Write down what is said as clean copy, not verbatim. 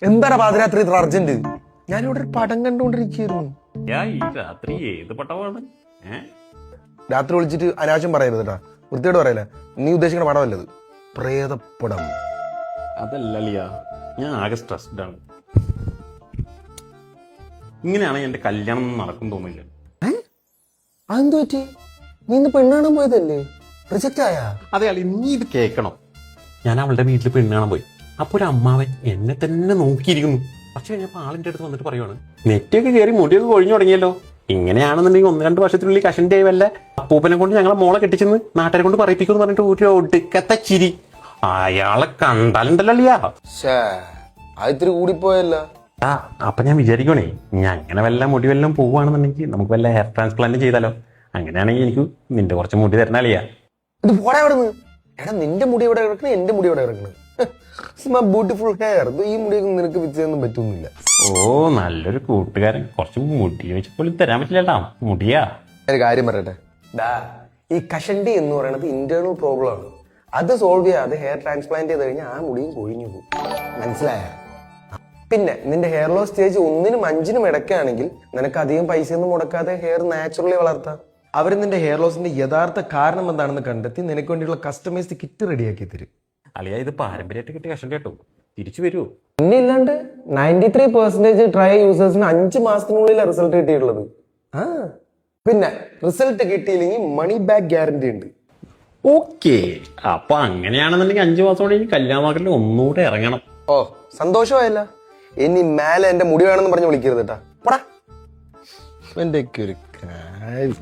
എന്താണ് പാതിരാത്രി ഇത്ര അർജന്റ്? ഞാനിവിടെ ഒരു പടം കണ്ടുകൊണ്ടിരിക്കുന്നു. രാത്രി ഏത് പട്ടമാണ്? രാത്രി വിളിച്ചിട്ട് അനാവശ്യം പറയരുത് കേട്ടാ, വൃത്തിയോട് പറയല. നീ ഉദ്ദേശിക്കുന്ന പടമല്ലത്, പ്രേതപ്പടം. അതല്ല ലിയ, ഞാൻ ആകെ സ്ട്രെസ്ഡ് ആണ്. ഇങ്ങനെയാണ് എന്റെ കല്യാണം നടക്കും തോന്നില്ല. അതെന്തു പറ്റി? നീ ഇന്ന് പെണ്ണാണാൻ പോയതല്ലേ, റിജക്റ്റ് ആയാ? അതെ അളി, നീ ഇത് കേൾക്കണം. ഞാൻ അവളുടെ വീട്ടിൽ പെണ്ണ് കാണാൻ പോയി. അപ്പൊ ഒരു അമ്മാവൻ എന്നെ തന്നെ നോക്കിയിരിക്കുന്നു. പക്ഷെ കഴിഞ്ഞപ്പോ ആളിന്റെ അടുത്ത് വന്നിട്ട് പറയുവാണ്, നെറ്റൊക്കെ കയറി മുടിയൊക്കെ കൊഴിഞ്ഞു തുടങ്ങിയല്ലോ, ഇങ്ങനെയാണെന്നുണ്ടെങ്കിൽ 1-2 വർഷത്തിനുള്ളിൽ കഷന്റെ വല്ല അപ്പൂപ്പനെ കൊണ്ട് ഞങ്ങളെ മോളെ കെട്ടിച്ചെന്ന് നാട്ടുകാരെ കൊണ്ട് പറയിപ്പിക്കുമെന്ന് പറഞ്ഞിട്ട് ഒരു ഒടുക്കത്തെ ചിരി. അയാളെ കണ്ടാലുണ്ടല്ലോ അളിയാ. അത് ഇത്തിരി കൂടിപ്പോയല്ല. അപ്പൊ ഞാൻ വിചാരിക്കണേ, ഇനി അങ്ങനെ വല്ല മുടി വല്ലതും പോവുകയാണെന്നുണ്ടെങ്കിൽ നമുക്ക് വല്ല ഹെയർ ട്രാൻസ്പ്ലാന്റ് ചെയ്താലോ. അങ്ങനെയാണെങ്കിൽ എനിക്ക് നിന്റെ കുറച്ച് മുടി തരണ അളിയാ. ഇത് പോടാ അവിടെ നിന്ന്. എടാ, നിന്റെ മുടി എവിടെ കിടക്കണേ, എന്റെ മുടി എവിടെ കിടക്കണേ? Beautiful hair. ഈ മുടിയൊക്കെ നിനക്ക് വിറ്റൊന്നും പറ്റൊന്നുമില്ല. ഓ, നല്ലൊരു കൂട്ടുകാരൻ. കുറച്ച് മുടി വെച്ചപ്പോലും തരാൻ പറ്റില്ലട്ടാ, മുടിയാ. ഒരു കാര്യം പറയട്ടെ, ഈ കഷണ്ടി എന്ന് പറയുന്നത് ഇന്റേണൽ പ്രോബ്ലം ആണ്. അത് സോൾവ് ചെയ്യാതെ ഹെയർ ട്രാൻസ്പ്ലാന്റ് ചെയ്ത് കഴിഞ്ഞാൽ ആ മുടിയും കൊഴിഞ്ഞു പോകും. മനസ്സിലായ? പിന്നെ നിന്റെ ഹെയർ ലോസ് സ്റ്റേജ് 1-നും 5-നും ഇടയ്ക്കാണെങ്കിൽ നിനക്ക് അധികം പൈസയൊന്നും മുടക്കാതെ ഹെയർ നാച്ചുറലി വളർത്താം. അവർ നിന്റെ ഹെയർ ലോസിന്റെ യഥാർത്ഥ കാരണം എന്താണെന്ന് കണ്ടെത്തി നിനക്ക് വേണ്ടിയുള്ള കസ്റ്റമൈസ്ഡ് കിറ്റ് റെഡിയാക്കി തരും. അളിയാ, ഇത് പാരമ്പര്യമായിട്ട് കിട്ടിയ കഷം കേട്ടോ, തിരിച്ചു വരുമോ? പിന്നെ ഇല്ലാണ്ട് 93% ട്രൈ യൂസേഴ്സിന് 5 മാസത്തിനുള്ളിലാണ് റിസൾട്ട് കിട്ടിയിട്ടുള്ളത്. പിന്നെ റിസൾട്ട് കിട്ടിയില്ലെങ്കിൽ മണി ബാക്ക് ഗ്യാരണ്ടി ഉണ്ട്. ഓക്കെ, അപ്പൊ അങ്ങനെയാണെന്നുണ്ടെങ്കിൽ 5 മാസം കൂടി കല്യാണ മാർക്കറ്റിൽ ഒന്നുകൂടെ ഇറങ്ങണം. ഓ, സന്തോഷമായല്ല. ഇനി മേലെ എന്റെ മുടി വേണമെന്ന് പറഞ്ഞ് വിളിക്കരുത് കേട്ടാ. പോടാ. എന്റെ ഒരു കാര്യം.